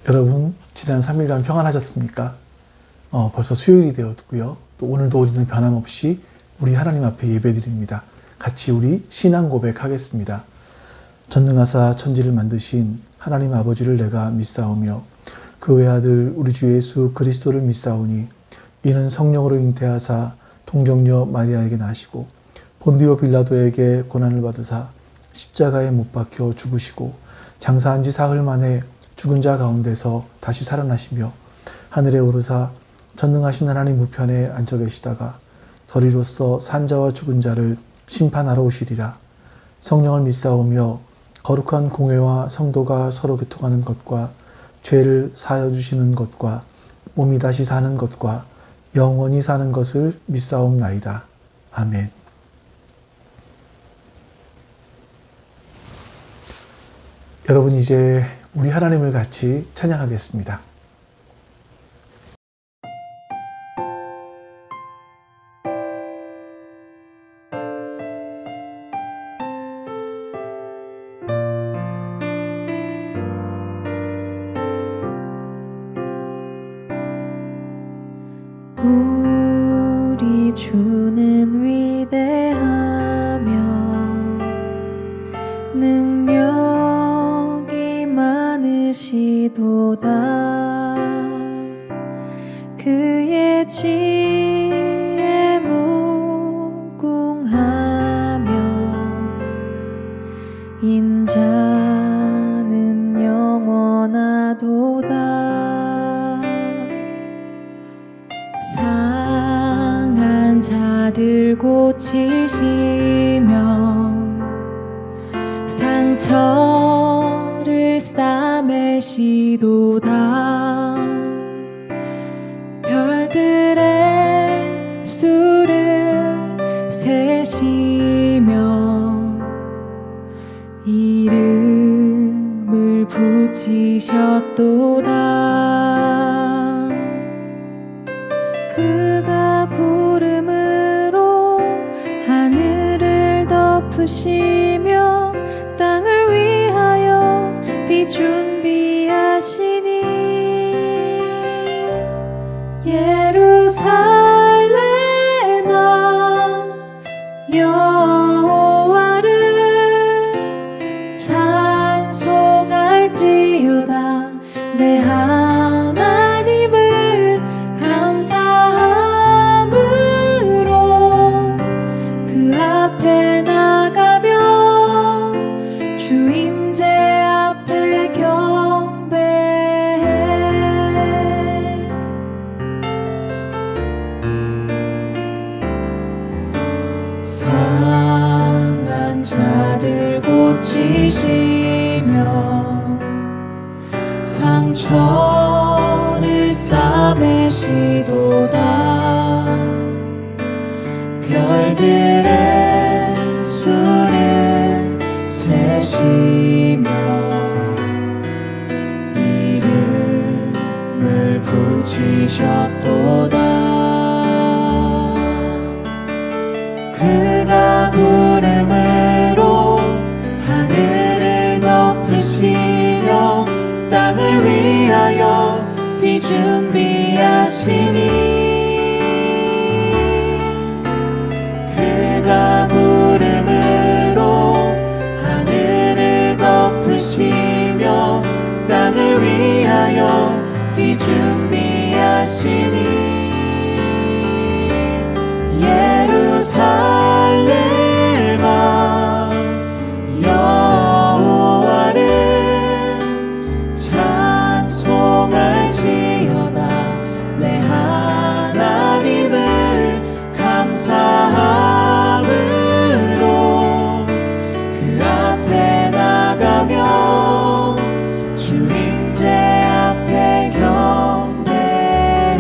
여러분 지난 3일간 평안하셨습니까? 벌써 수요일이 되었고요. 또 오늘도 우리는 변함없이 우리 하나님 앞에 예배드립니다. 같이 우리 신앙 고백하겠습니다. 전능하사 천지를 만드신 하나님 아버지를 내가 믿사오며 그 외아들 우리 주 예수 그리스도를 믿사오니 이는 성령으로 잉태하사 동정녀 마리아에게 나시고 본디오 빌라도에게 고난을 받으사 십자가에 못 박혀 죽으시고 장사한 지 사흘 만에 죽은 자 가운데서 다시 살아나시며 하늘에 오르사 전능하신 하나님 우편에 앉아 계시다가 더리로서 산자와 죽은 자를 심판하러 오시리라. 성령을 믿사오며 거룩한 공회와 성도가 서로 교통하는 것과 죄를 사하여 주시는 것과 몸이 다시 사는 것과 영원히 사는 것을 믿사옵나이다. 아멘. 여러분 이제 우리 하나님을 같이 찬양하겠습니다. 우리 주는 위대하며 능력이 많으시도다. 그의 지혜 무궁하며 인자는 영원하도다. 상한 자들 고치시며 상처를 싸매시도다. 별들의 수를 세시며 이름을 붙이셨도다. 그가 구름으로 하늘을 덮으시며 땅을 위하여 비 준비하시니 예루살렘아 여호와를 찬송할지어다. 내 하나님을 감사함으로 그 앞에 나가며 주 임재 앞에 경배해. 상한 자들 고치시며 상처를 싸매시도다. 별들의 수를 세시며 이름을 붙이셨도다. 그가 구름으로 하늘을 덮으시며 땅을 위하여 비 준비하시니 그가 구름으로 하늘을 덮으시며 땅을 위하여 비 준비하시니 예루살렘아 여호와를 찬송할지어다. 내 하나님을 감사함으로 그 앞에 나가며 주 임재 앞에 경배해.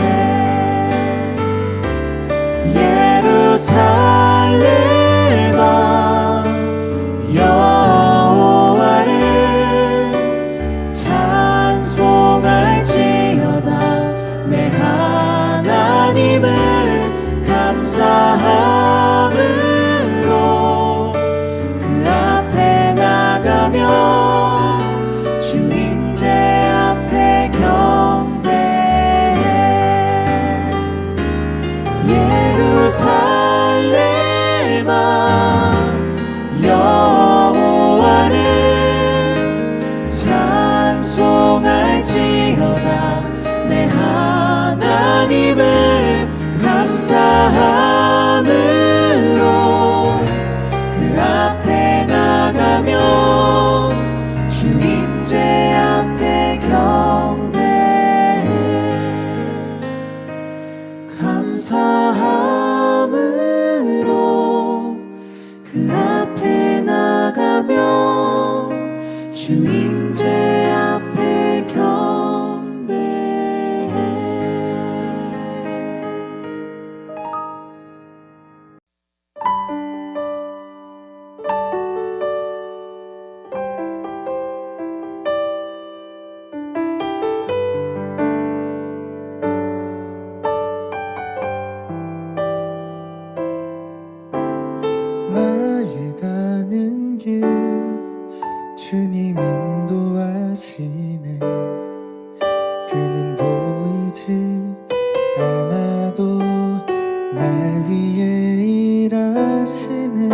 위해 일하시네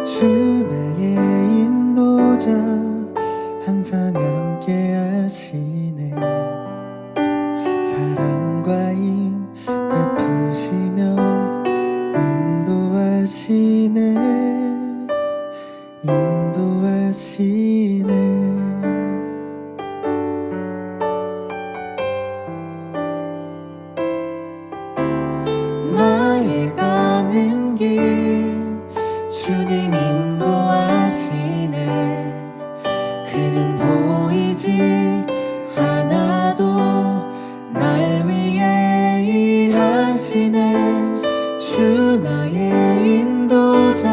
주 나의 인도자 항상 함께 하시네 사랑과 힘 베푸시며 인도하시네 인도하시네 나의 가는 길 주님 인도하시네 그는 보이지 않아도 날 위해 일하시네 주 나의 인도자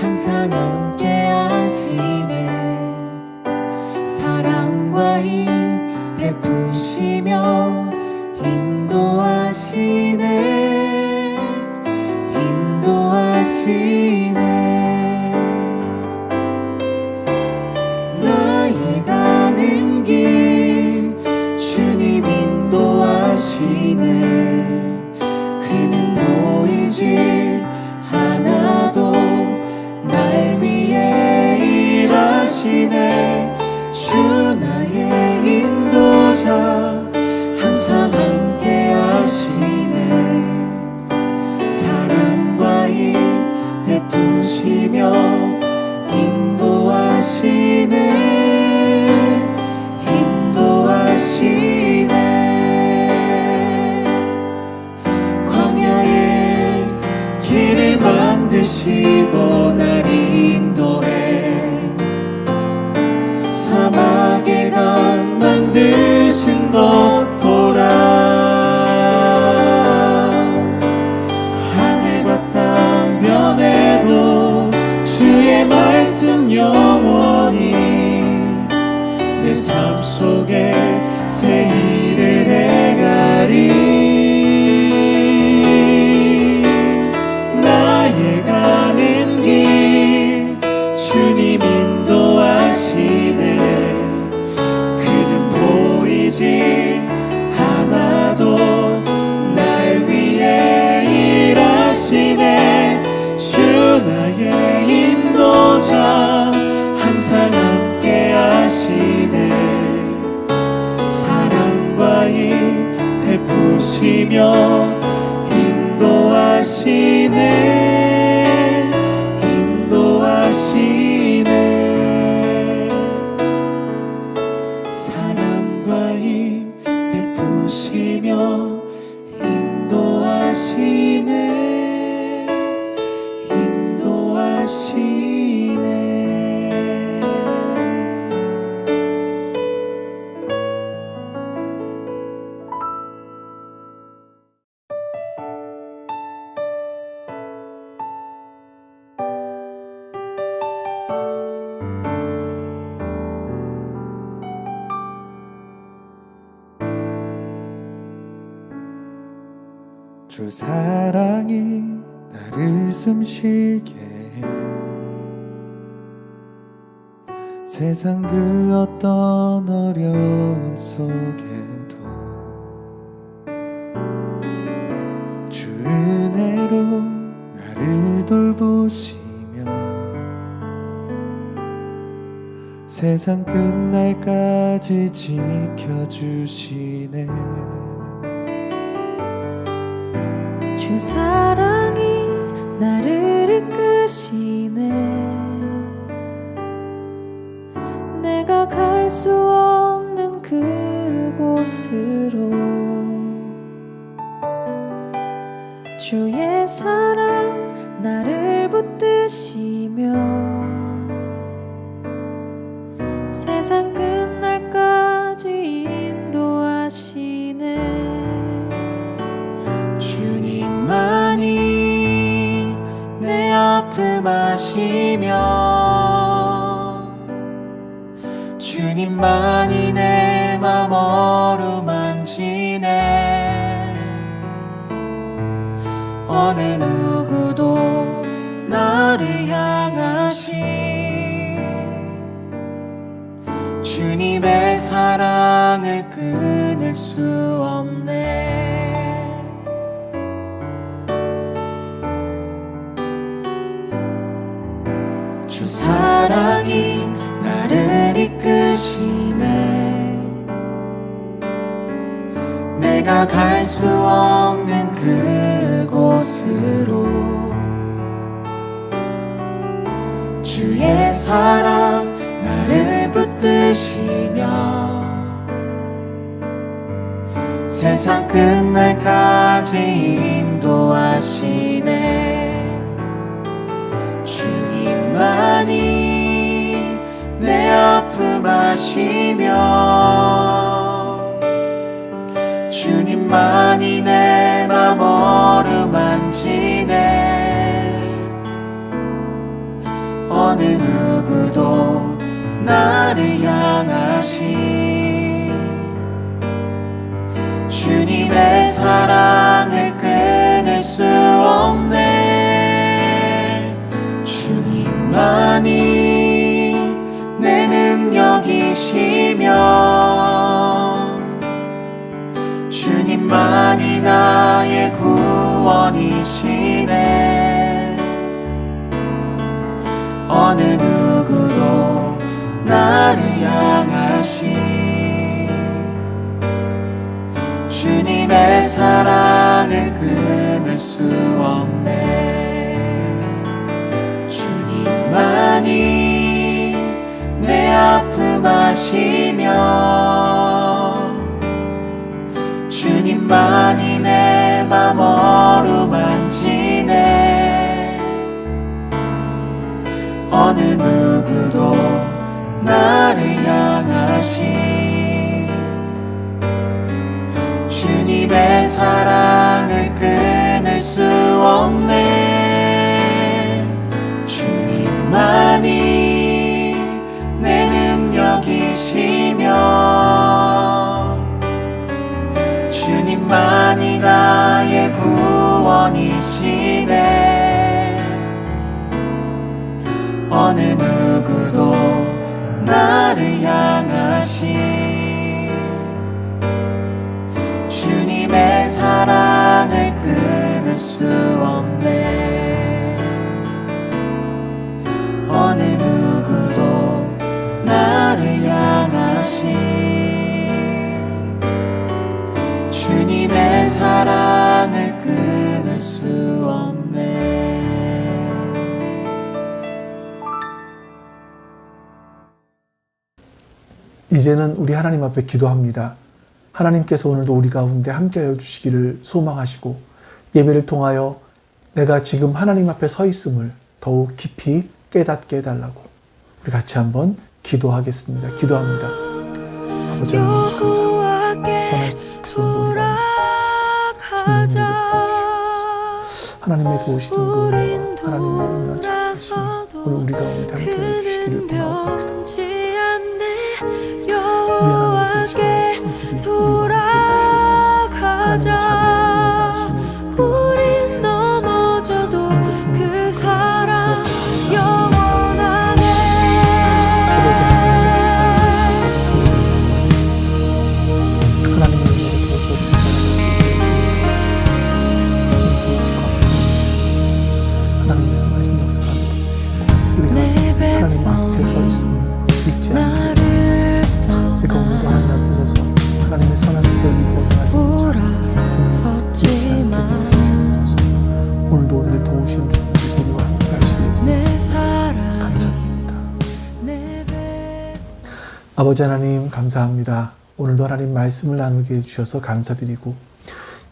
항상 함께 하시네 사랑과 힘 베푸시며 인도하시네 인도하시네 나의 가는 길 주님 인도하시네 그는 보이지 않아도 날 위해 일하시네 주 나의 인도자 항상 함께 하시네 사랑과 힘 베푸시며 인도하시네 인도하시네 광야에 길을 만드시고 날 인도해 사막에 강 만드신 것 보라 하늘과 땅 변해도 주의 말씀 영원히 내 삶 속에 새 일을 행하리 나의 가는 길 주님 인도하시네 그는 보이지 않아도 날 위해 일하시네 주 나의 인도자 항상 함께 하시네 사랑과 힘 베푸시며 인도하시네 인도하시네 사랑과 힘 베푸시며 인도하시네 인도하시네 주 사랑이 나를 숨쉬게 해 세상 그 어떤 어려움 속에도 주 은혜로 나를 돌보시며 세상 끝날까지 지켜주시네 주 사랑이 나를 이끄시네 내가 갈 수 없는 그곳으로 주의 사랑 나를 붙드시며 세상 끝날까지 인도하시네 주님만이 내 아픔 아시며 주님만이 내 맘 어루만지네 어느 누구도 나를 향하신 주님의 사랑을 끊을 수 없네 주 사랑이 나를 이끄시네. 내가 갈 수 없는 그곳으로 주의 사랑 나를 붙드시며 세상 끝날까지 인도하시네. 주님만이 내 아픔 아시며 주님만이 내 맘 어루만지네. 어느 누구도 나를 향하시 주님의 사랑을 끊을 수 없네. 주님만이 내 능력이시며 주님만이 나의 구원이시네. 어느 누구도 나를 향하시 주님의 사랑을 끊을 수 없네. 주님만이 내 아픔 아시며 주님만이 내 맘 어루만지네. 어느 누구도 나를 향하시 주님의 사랑을 끊을 수 없네. 주님만이 내 능력이시며 주님만이 나의 구원이시네. 어느 누구도 나를 향하시 주님의 사랑을 끊을 수 없네. 어느 누구도 나를 향하시 주님의 사랑을 끊을 수 없네. 이제는 우리 하나님 앞에 기도합니다. 하나님께서 오늘도 우리 가운데 함께하여 주시기를 소망하시고 예배를 통하여 내가 지금 하나님 앞에 서 있음을 더욱 깊이 깨닫게 해달라고 우리 같이 한번 기도하겠습니다. 기도합니다. 아버지 하나님 감사합니다. 선하신 주께서 오늘도 우리 가운데 주님의 예배 부어주시옵소서. 하나님의 도우시는 그 은혜와 하나님의 은혜와 참으심이 오늘 우리 가운데 함께하여 주시기를 원하옵니다. 우리 하나님 도우시는 손길이 우리 가운데 주시옵소서. 하나님의 자비와 인자하심이 우리 넘어져도 그 사랑 영원하네. 아버지 하나님의 은혜를 더욱더 하나님의 선하신 역사가 믿어주시고 우리가 하나님 앞에 서 있음을 잊지 않게 내가 오늘도 하나님 앞에 서서 하나님의 선한 뜻을 이루어 나가는 잊지 않게 해주시옵소서. 오늘도 우리를 도우시는 주님의 소리와 함께 하시기를 감사드립니다. 아버지 하나님 감사합니다. 오늘도 하나님 말씀을 나누게 해주셔서 감사드리고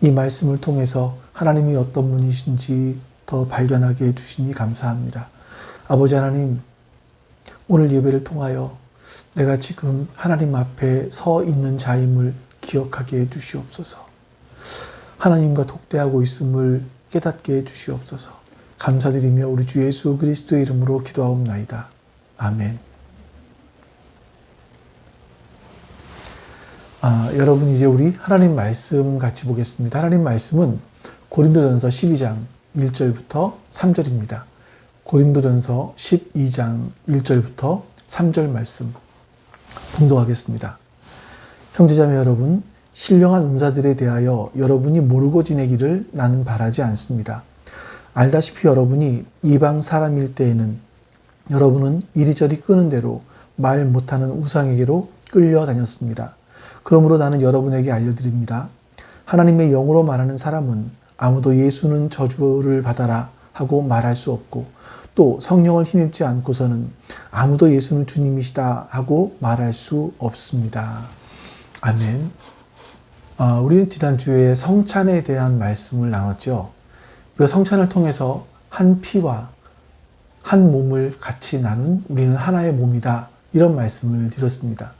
이 말씀을 통해서 하나님이 어떤 분이신지 더 발견하게 해주시니 감사합니다. 아버지 하나님 오늘 예배를 통하여 내가 지금 하나님 앞에 서 있는 자임을 기억하게 해주시옵소서. 하나님과 독대하고 있음을 깨닫게 해주시옵소서. 감사드리며 우리 주 예수 그리스도의 이름으로 기도하옵나이다. 아멘. 여러분 이제 우리 하나님 말씀 같이 보겠습니다. 하나님 말씀은 고린도전서 12장 1절부터 3절입니다. 고린도전서 12장 1절부터 3절 말씀 봉독하겠습니다. 형제자매 여러분, 신령한 은사들에 대하여 여러분이 모르고 지내기를 나는 바라지 않습니다. 알다시피 여러분이 이방 사람일 때에는 여러분은 이리저리 끄는 대로 말 못하는 우상에게로 끌려다녔습니다. 그러므로 나는 여러분에게 알려드립니다. 하나님의 영으로 말하는 사람은 아무도 예수는 저주를 받아라 하고 말할 수 없고, 또 성령을 힘입지 않고서는 아무도 예수는 주님이시다 하고 말할 수 없습니다. 아멘. 우리는 지난주에 성찬에 대한 말씀을 나눴죠. 그 성찬을 통해서 한 피와 한 몸을 같이 나눈 우리는 하나의 몸이다, 이런 말씀을 드렸습니다.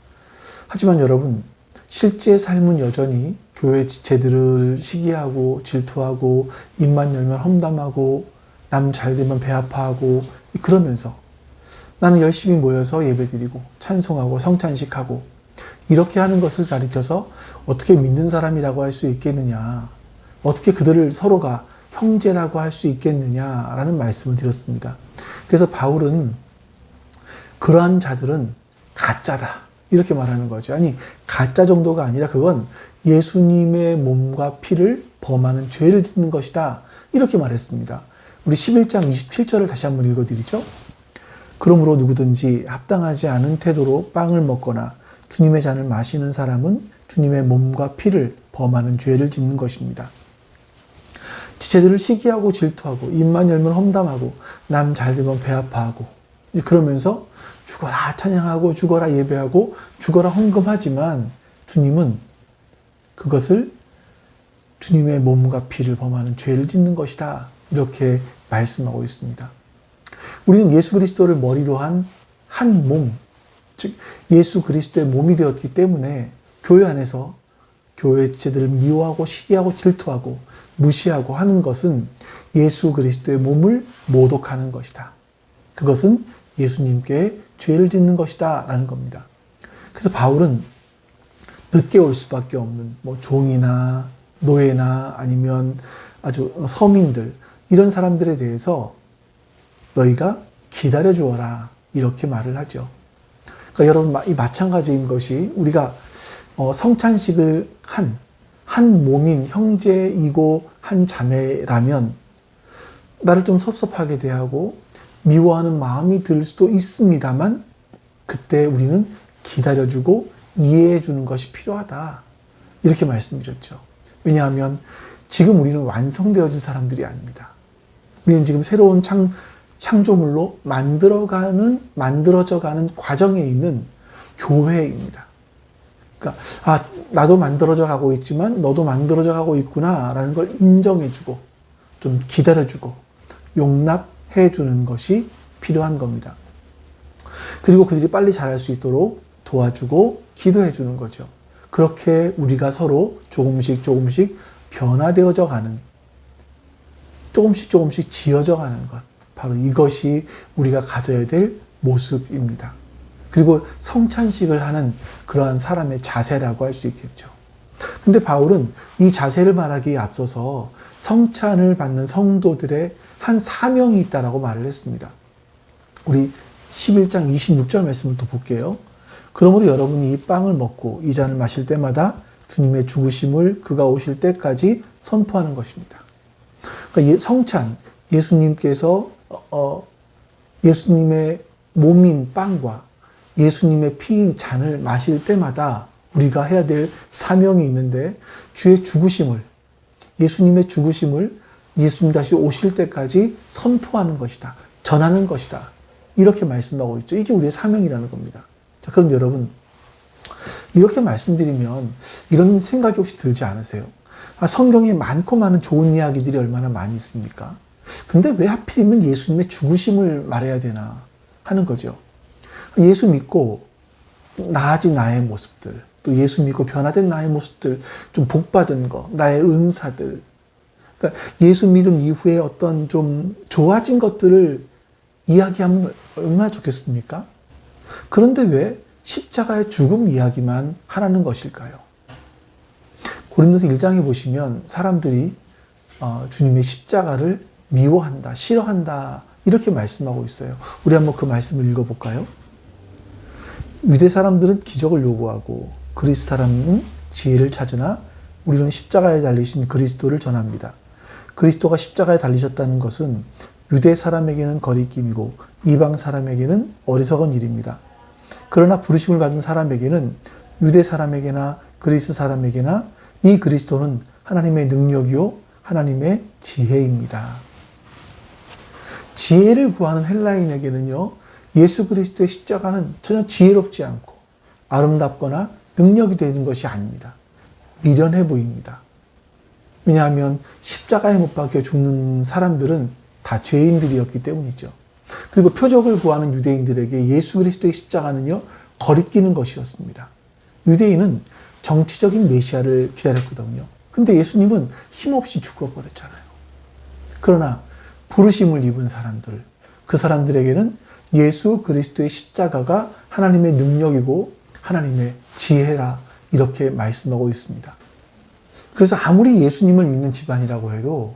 하지만 여러분, 실제 삶은 여전히 교회 지체들을 시기하고 질투하고 입만 열면 험담하고 남 잘되면 배 아파하고 그러면서 나는 열심히 모여서 예배드리고 찬송하고 성찬식하고 이렇게 하는 것을 가리켜서 어떻게 믿는 사람이라고 할 수 있겠느냐, 어떻게 그들을 서로가 형제라고 할 수 있겠느냐라는 말씀을 드렸습니다. 그래서 바울은 그러한 자들은 가짜다, 이렇게 말하는 거죠. 아니, 가짜 정도가 아니라 그건 예수님의 몸과 피를 범하는 죄를 짓는 것이다, 이렇게 말했습니다. 우리 11장 27절을 다시 한번 읽어드리죠. 그러므로 누구든지 합당하지 않은 태도로 빵을 먹거나 주님의 잔을 마시는 사람은 주님의 몸과 피를 범하는 죄를 짓는 것입니다. 지체들을 시기하고 질투하고 입만 열면 험담하고 남 잘되면 배 아파하고 그러면서 죽어라 찬양하고 죽어라 예배하고 죽어라 헌금하지만 주님은 그것을 주님의 몸과 피를 범하는 죄를 짓는 것이다, 이렇게 말씀하고 있습니다. 우리는 예수 그리스도를 머리로 한 한 몸, 즉 예수 그리스도의 몸이 되었기 때문에 교회 안에서 교회 지체들을 미워하고 시기하고 질투하고 무시하고 하는 것은 예수 그리스도의 몸을 모독하는 것이다. 그것은 예수님께 죄를 짓는 것이다 라는 겁니다. 그래서 바울은 늦게 올 수밖에 없는 종이나 노예나 아니면 아주 서민들, 이런 사람들에 대해서 너희가 기다려 주어라, 이렇게 말을 하죠. 그러니까 여러분, 이 마찬가지인 것이 우리가 성찬식을 한 몸인 형제이고 한 자매라면 나를 좀 섭섭하게 대하고 미워하는 마음이 들 수도 있습니다만, 그때 우리는 기다려주고 이해해주는 것이 필요하다, 이렇게 말씀드렸죠. 왜냐하면 지금 우리는 완성되어진 사람들이 아닙니다. 우리는 지금 새로운 창조물로 만들어져가는 과정에 있는 교회입니다. 그러니까 나도 만들어져 가고 있지만 너도 만들어져 가고 있구나라는 걸 인정해주고 좀 기다려주고 용납해주는 것이 필요한 겁니다. 그리고 그들이 빨리 자랄 수 있도록 도와주고 기도해주는 거죠. 그렇게 우리가 서로 조금씩 변화되어져 가는, 조금씩 지어져 가는 것, 바로 이것이 우리가 가져야 될 모습입니다. 그리고 성찬식을 하는 그러한 사람의 자세라고 할 수 있겠죠. 근데 바울은 이 자세를 말하기에 앞서서 성찬을 받는 성도들의 한 사명이 있다라고 말을 했습니다. 우리 11장 26절 말씀을 또 볼게요. 그러므로 여러분이 이 빵을 먹고 이 잔을 마실 때마다 주님의 죽으심을 그가 오실 때까지 선포하는 것입니다. 그러니까 성찬, 예수님께서 예수님의 몸인 빵과 예수님의 피인 잔을 마실 때마다 우리가 해야 될 사명이 있는데, 주의 죽으심을, 예수님의 죽으심을 예수님 다시 오실 때까지 선포하는 것이다, 전하는 것이다, 이렇게 말씀하고 있죠. 이게 우리의 사명이라는 겁니다. 자, 그런데 여러분, 이렇게 말씀드리면 이런 생각이 혹시 들지 않으세요? 성경에 많고 많은 좋은 이야기들이 얼마나 많이 있습니까? 근데 왜 하필이면 예수님의 죽으심을 말해야 되나 하는 거죠. 예수 믿고 나아진 나의 모습들, 또 예수 믿고 변화된 나의 모습들, 좀 복받은 거, 나의 은사들, 그러니까 예수 믿은 이후에 어떤 좀 좋아진 것들을 이야기하면 얼마나 좋겠습니까? 그런데 왜 십자가의 죽음 이야기만 하라는 것일까요? 고린도서 1장에 보시면 사람들이 주님의 십자가를 미워한다, 싫어한다, 이렇게 말씀하고 있어요. 우리 한번 그 말씀을 읽어볼까요? 유대 사람들은 기적을 요구하고 그리스 사람은 지혜를 찾으나 우리는 십자가에 달리신 그리스도를 전합니다. 그리스도가 십자가에 달리셨다는 것은 유대 사람에게는 거리낌이고 이방 사람에게는 어리석은 일입니다. 그러나 부르심을 받은 사람에게는 유대 사람에게나 그리스 사람에게나 이 그리스도는 하나님의 능력이요 하나님의 지혜입니다. 지혜를 구하는 헬라인에게는요, 예수 그리스도의 십자가는 전혀 지혜롭지 않고 아름답거나 능력이 되는 것이 아닙니다. 미련해 보입니다. 왜냐하면 십자가에 못 박혀 죽는 사람들은 다 죄인들이었기 때문이죠. 그리고 표적을 구하는 유대인들에게 예수 그리스도의 십자가는요, 거리끼는 것이었습니다. 유대인은 정치적인 메시아를 기다렸거든요. 근데 예수님은 힘없이 죽어버렸잖아요. 그러나 부르심을 입은 사람들, 그 사람들에게는 예수 그리스도의 십자가가 하나님의 능력이고 하나님의 지혜라 이렇게 말씀하고 있습니다. 그래서 아무리 예수님을 믿는 집안이라고 해도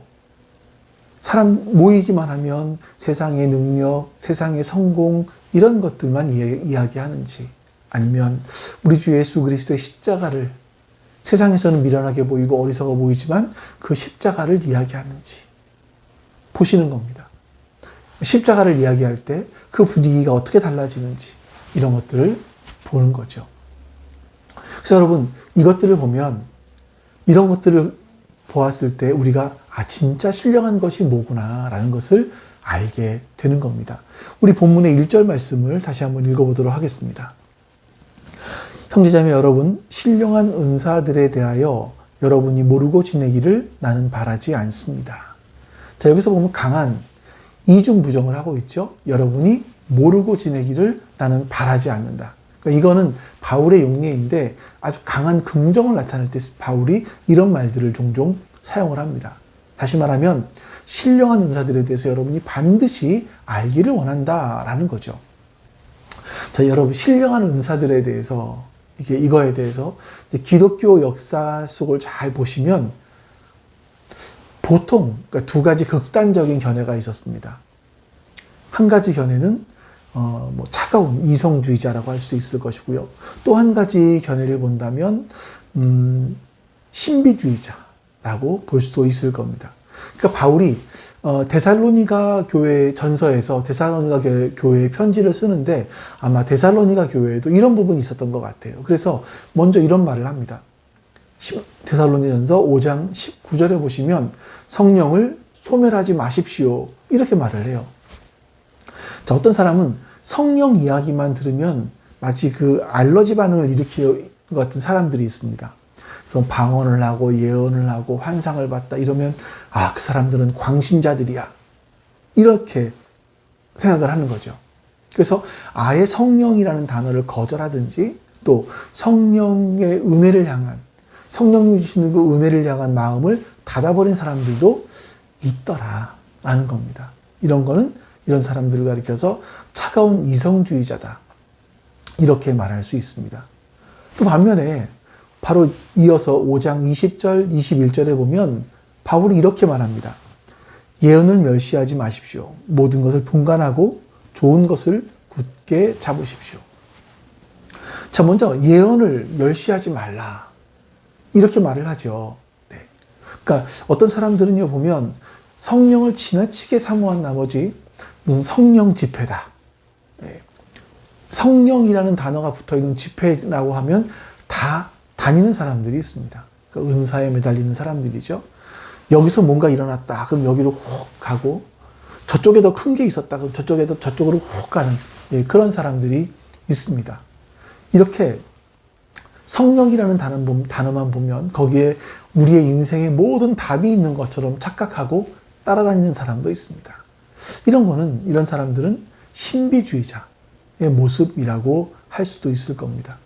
사람 모이기만 하면 세상의 능력, 세상의 성공 이런 것들만 이야기하는지, 아니면 우리 주 예수 그리스도의 십자가를 세상에서는 미련하게 보이고 어리석어 보이지만 그 십자가를 이야기하는지 보시는 겁니다. 십자가를 이야기할 때 그 분위기가 어떻게 달라지는지 이런 것들을 보는 거죠. 그래서 여러분, 이것들을 보면, 이런 것들을 보았을 때 우리가 진짜 신령한 것이 뭐구나 라는 것을 알게 되는 겁니다. 우리 본문의 1절 말씀을 다시 한번 읽어보도록 하겠습니다. 형제자매 여러분, 신령한 은사들에 대하여 여러분이 모르고 지내기를 나는 바라지 않습니다. 자, 여기서 보면 강한 이중부정을 하고 있죠. 여러분이 모르고 지내기를 나는 바라지 않는다. 그러니까 이거는 바울의 용례인데 아주 강한 긍정을 나타낼 때 바울이 이런 말들을 종종 사용을 합니다. 다시 말하면 신령한 은사들에 대해서 여러분이 반드시 알기를 원한다라는 거죠. 자, 여러분, 신령한 은사들에 대해서 이거에 대해서 기독교 역사 속을 잘 보시면 보통 그러니까 두 가지 극단적인 견해가 있었습니다. 한 가지 견해는 차가운 이성주의자라고 할 수 있을 것이고요. 또 한 가지 견해를 본다면 신비주의자라고 볼 수도 있을 겁니다. 그러니까 바울이 데살로니가 교회 전서에서 데살로니가 교회에 편지를 쓰는데 아마 데살로니가 교회에도 이런 부분이 있었던 것 같아요. 그래서 먼저 이런 말을 합니다. 데살로니전서 5장 19절에 보시면 성령을 소멸하지 마십시오. 이렇게 말을 해요. 자, 어떤 사람은 성령 이야기만 들으면 마치 그 알러지 반응을 일으키는 것 같은 사람들이 있습니다. 그래서 방언을 하고 예언을 하고 환상을 봤다 이러면 그 사람들은 광신자들이야. 이렇게 생각을 하는 거죠. 그래서 아예 성령이라는 단어를 거절하든지 또 성령의 은혜를 향한 성령님이 주시는 그 은혜를 향한 마음을 닫아버린 사람들도 있더라라는 겁니다. 이런 거는 이런 사람들을 가리켜서 차가운 이성주의자다. 이렇게 말할 수 있습니다. 또 반면에 바로 이어서 5장 20절, 21절에 보면 바울이 이렇게 말합니다. 예언을 멸시하지 마십시오. 모든 것을 분간하고 좋은 것을 굳게 잡으십시오. 자, 먼저 예언을 멸시하지 말라. 이렇게 말을 하죠. 네. 그러니까 어떤 사람들은요, 보면 성령을 지나치게 사모한 나머지 무슨 성령 집회다. 네. 성령이라는 단어가 붙어있는 집회라고 하면 다 다니는 사람들이 있습니다. 그러니까 은사에 매달리는 사람들이죠. 여기서 뭔가 일어났다. 그럼 여기로 훅 가고 저쪽에 더 큰 게 있었다. 그럼 저쪽으로 훅 가는 그런 사람들이 있습니다. 이렇게 성령이라는 단어만 보면 거기에 우리의 인생의 모든 답이 있는 것처럼 착각하고 따라다니는 사람도 있습니다. 이런 사람들은 신비주의자의 모습이라고 할 수도 있을 겁니다.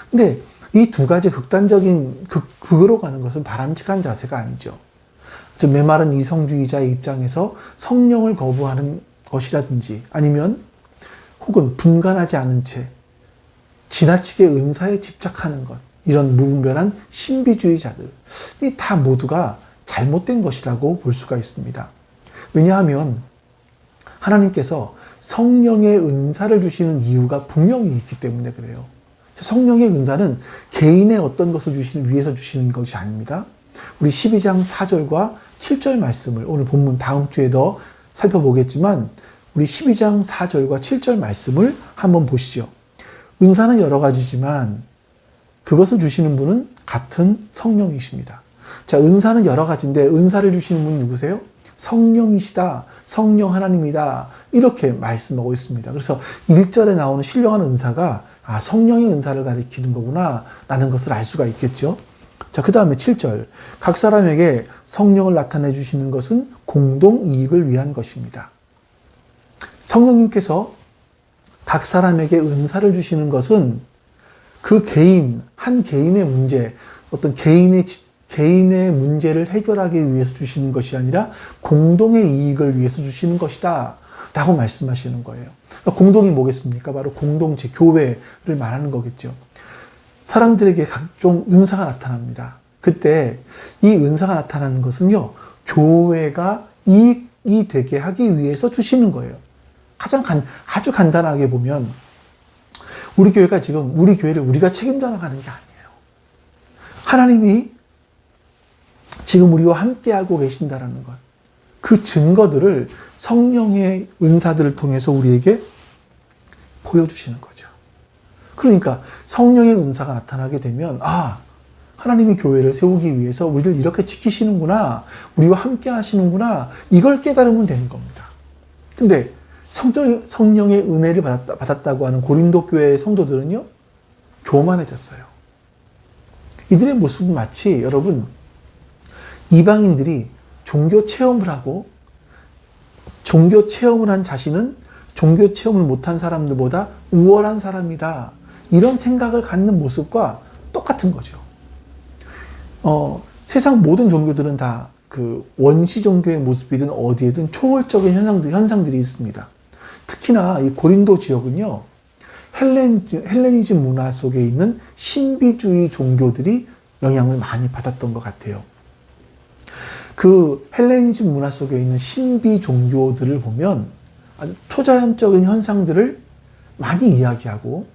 근데 이 두 가지 극단적인 극으로 가는 것은 바람직한 자세가 아니죠. 즉, 메마른 이성주의자의 입장에서 성령을 거부하는 것이라든지 아니면 혹은 분간하지 않은 채 지나치게 은사에 집착하는 것, 이런 무분별한 신비주의자들, 이 다 모두가 잘못된 것이라고 볼 수가 있습니다. 왜냐하면 하나님께서 성령의 은사를 주시는 이유가 분명히 있기 때문에 그래요. 성령의 은사는 개인의 어떤 것을 위해서 주시는 것이 아닙니다. 우리 12장 4절과 7절 말씀을 오늘 본문 다음 주에 더 살펴보겠지만 우리 12장 4절과 7절 말씀을 한번 보시죠. 은사는 여러 가지지만 그것을 주시는 분은 같은 성령이십니다. 자, 은사는 여러 가지인데 은사를 주시는 분이 누구세요? 성령이시다. 성령 하나님이다. 이렇게 말씀하고 있습니다. 그래서 1절에 나오는 신령한 은사가 성령의 은사를 가리키는 거구나 라는 것을 알 수가 있겠죠. 자, 그 다음에 7절. 각 사람에게 성령을 나타내 주시는 것은 공동 이익을 위한 것입니다. 성령님께서 각 사람에게 은사를 주시는 것은 그 개인, 한 개인의 문제, 어떤 개인의 문제를 해결하기 위해서 주시는 것이 아니라 공동의 이익을 위해서 주시는 것이다 라고 말씀하시는 거예요. 그러니까 공동이 뭐겠습니까? 바로 공동체, 교회를 말하는 거겠죠. 사람들에게 각종 은사가 나타납니다. 그때 이 은사가 나타나는 것은요, 교회가 이익이 되게 하기 위해서 주시는 거예요. 아주 간단하게 보면 우리 교회가 지금 우리 교회를 우리가 책임져 나가는 게 아니에요. 하나님이 지금 우리와 함께하고 계신다라는 것. 그 증거들을 성령의 은사들을 통해서 우리에게 보여주시는 거죠. 그러니까 성령의 은사가 나타나게 되면 하나님이 교회를 세우기 위해서 우리를 이렇게 지키시는구나, 우리와 함께 하시는구나, 이걸 깨달으면 되는 겁니다. 근데 성령의 은혜를 받았다고 하는 고린도 교회의 성도들은요, 교만해졌어요. 이들의 모습은 마치 여러분, 이방인들이 종교 체험을 하고 종교 체험을 한 자신은 종교 체험을 못한 사람들보다 우월한 사람이다, 이런 생각을 갖는 모습과 똑같은 거죠. 세상 모든 종교들은 다 그 원시 종교의 모습이든 어디에든 초월적인 현상들이 있습니다. 특히나 이 고린도 지역은요, 헬레니즘 문화 속에 있는 신비주의 종교들이 영향을 많이 받았던 것 같아요. 그 헬레니즘 문화 속에 있는 신비 종교들을 보면 아주 초자연적인 현상들을 많이 이야기하고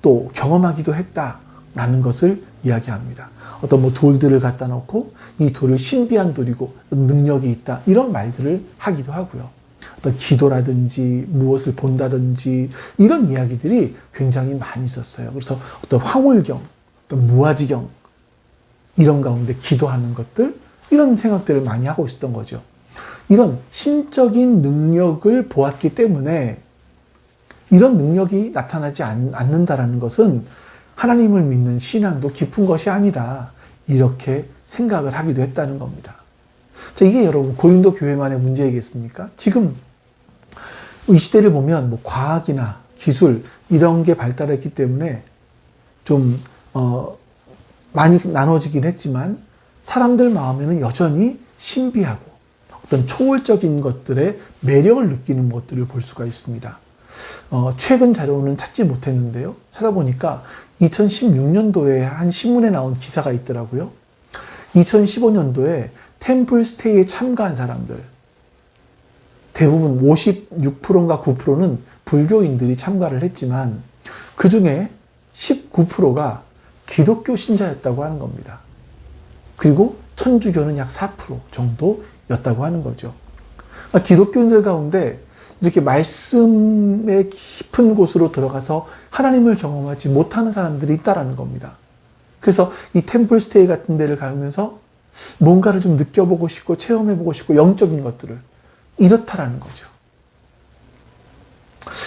또 경험하기도 했다라는 것을 이야기합니다. 어떤 돌들을 갖다 놓고 이 돌을 신비한 돌이고 능력이 있다, 이런 말들을 하기도 하고요. 어떤 기도라든지 무엇을 본다든지 이런 이야기들이 굉장히 많이 있었어요. 그래서 어떤 황홀경, 어떤 무아지경, 이런 가운데 기도하는 것들, 이런 생각들을 많이 하고 있었던 거죠. 이런 신적인 능력을 보았기 때문에 이런 능력이 나타나지 않는다라는 것은 하나님을 믿는 신앙도 깊은 것이 아니다, 이렇게 생각을 하기도 했다는 겁니다. 자, 이게 여러분 고린도 교회만의 문제이겠습니까? 지금 이 시대를 보면 과학이나 기술 이런 게 발달했기 때문에 좀 많이 나눠지긴 했지만 사람들 마음에는 여전히 신비하고 어떤 초월적인 것들의 매력을 느끼는 것들을 볼 수가 있습니다. 최근 자료는 찾지 못했는데요. 찾아보니까 2016년도에 한 신문에 나온 기사가 있더라고요. 2015년도에 템플스테이에 참가한 사람들, 대부분 56%인가 9%는 불교인들이 참가를 했지만 그 중에 19%가 기독교 신자였다고 하는 겁니다. 그리고 천주교는 약 4% 정도였다고 하는 거죠. 기독교인들 가운데 이렇게 말씀의 깊은 곳으로 들어가서 하나님을 경험하지 못하는 사람들이 있다라는 겁니다. 그래서 이 템플스테이 같은 데를 가면서 뭔가를 좀 느껴보고 싶고 체험해보고 싶고 영적인 것들을, 이렇다라는 거죠.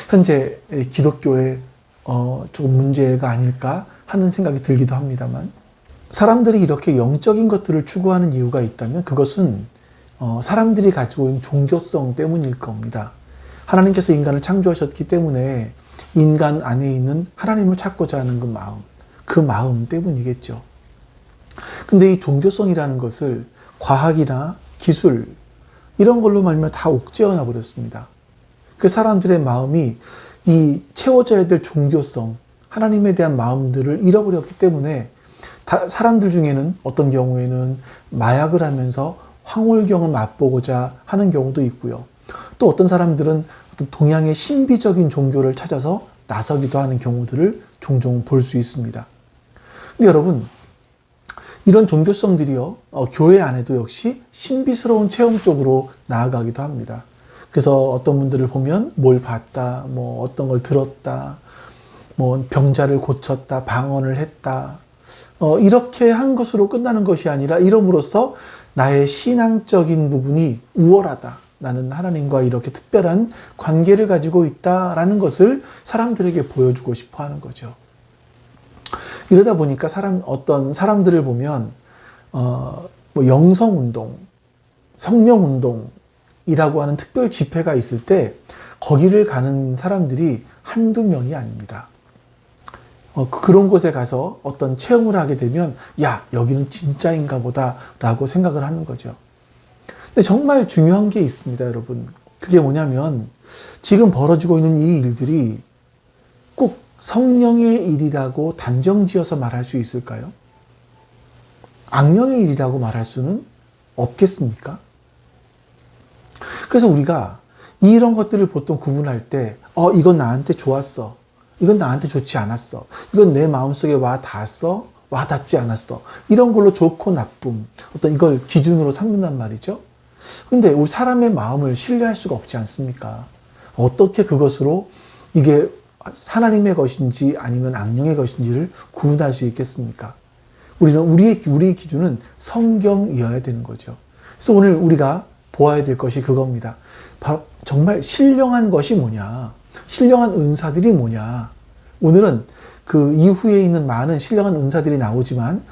현재 기독교에 조금 문제가 아닐까 하는 생각이 들기도 합니다만, 사람들이 이렇게 영적인 것들을 추구하는 이유가 있다면 그것은 사람들이 가지고 있는 종교성 때문일 겁니다. 하나님께서 인간을 창조하셨기 때문에 인간 안에 있는 하나님을 찾고자 하는 그 마음 때문이겠죠. 근데 이 종교성이라는 것을 과학이나 기술 이런 걸로 말미암아 다 옥죄어놔 버렸습니다. 그 사람들의 마음이 이 채워져야 될 종교성, 하나님에 대한 마음들을 잃어버렸기 때문에 사람들 중에는 어떤 경우에는 마약을 하면서 황홀경을 맛보고자 하는 경우도 있고요. 또 어떤 사람들은 어떤 동양의 신비적인 종교를 찾아서 나서기도 하는 경우들을 종종 볼 수 있습니다. 근데 여러분, 이런 종교성들이요, 교회 안에도 역시 신비스러운 체험 쪽으로 나아가기도 합니다. 그래서 어떤 분들을 보면 뭘 봤다, 뭐 어떤 걸 들었다, 뭐 병자를 고쳤다, 방언을 했다, 이렇게 한 것으로 끝나는 것이 아니라 이름으로써 나의 신앙적인 부분이 우월하다. 나는 하나님과 이렇게 특별한 관계를 가지고 있다라는 것을 사람들에게 보여주고 싶어 하는 거죠. 이러다 보니까 어떤 사람들을 보면, 뭐 영성운동, 성령운동이라고 하는 특별 집회가 있을 때 거기를 가는 사람들이 한두 명이 아닙니다. 그런 곳에 가서 어떤 체험을 하게 되면, 야, 여기는 진짜인가 보다 라고 생각을 하는 거죠. 근데 정말 중요한 게 있습니다, 여러분. 그게 뭐냐면, 지금 벌어지고 있는 이 일들이 꼭 성령의 일이라고 단정 지어서 말할 수 있을까요? 악령의 일이라고 말할 수는 없겠습니까? 그래서 우리가 이런 것들을 보통 구분할 때, 이건 나한테 좋았어. 이건 나한테 좋지 않았어. 이건 내 마음속에 와 닿았어. 와 닿지 않았어. 이런 걸로 좋고 나쁨, 어떤 이걸 기준으로 삼는단 말이죠. 근데 우리 사람의 마음을 신뢰할 수가 없지 않습니까? 어떻게 그것으로 이게 하나님의 것인지 아니면 악령의 것인지를 구분할 수 있겠습니까? 우리의 기준은 성경이어야 되는 거죠. 그래서 오늘 우리가 보아야 될 것이 그겁니다. 바로 정말 신령한 것이 뭐냐? 신령한 은사들이 뭐냐? 오늘은 그 이후에 있는 많은 신령한 은사들이 나오지만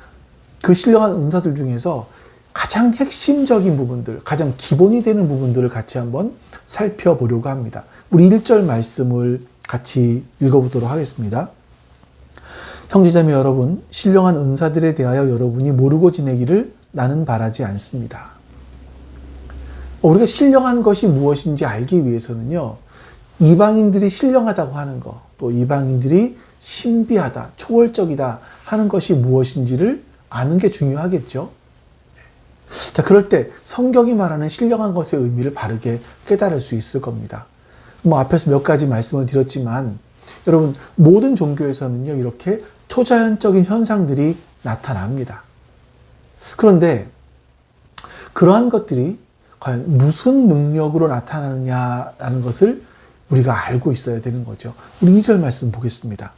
그 신령한 은사들 중에서 가장 핵심적인 부분들, 가장 기본이 되는 부분들을 같이 한번 살펴보려고 합니다. 우리 1절 말씀을 같이 읽어보도록 하겠습니다. 형제자매 여러분, 신령한 은사들에 대하여 여러분이 모르고 지내기를 나는 바라지 않습니다. 우리가 신령한 것이 무엇인지 알기 위해서는요, 이방인들이 신령하다고 하는 것, 또 이방인들이 신비하다, 초월적이다 하는 것이 무엇인지를 아는 게 중요하겠죠. 자, 그럴 때 성경이 말하는 신령한 것의 의미를 바르게 깨달을 수 있을 겁니다. 뭐 앞에서 몇 가지 말씀을 드렸지만, 여러분, 모든 종교에서는요, 이렇게 초자연적인 현상들이 나타납니다. 그런데 그러한 것들이 과연 무슨 능력으로 나타나느냐라는 것을 우리가 알고 있어야 되는 거죠. 우리 2절 말씀 보겠습니다.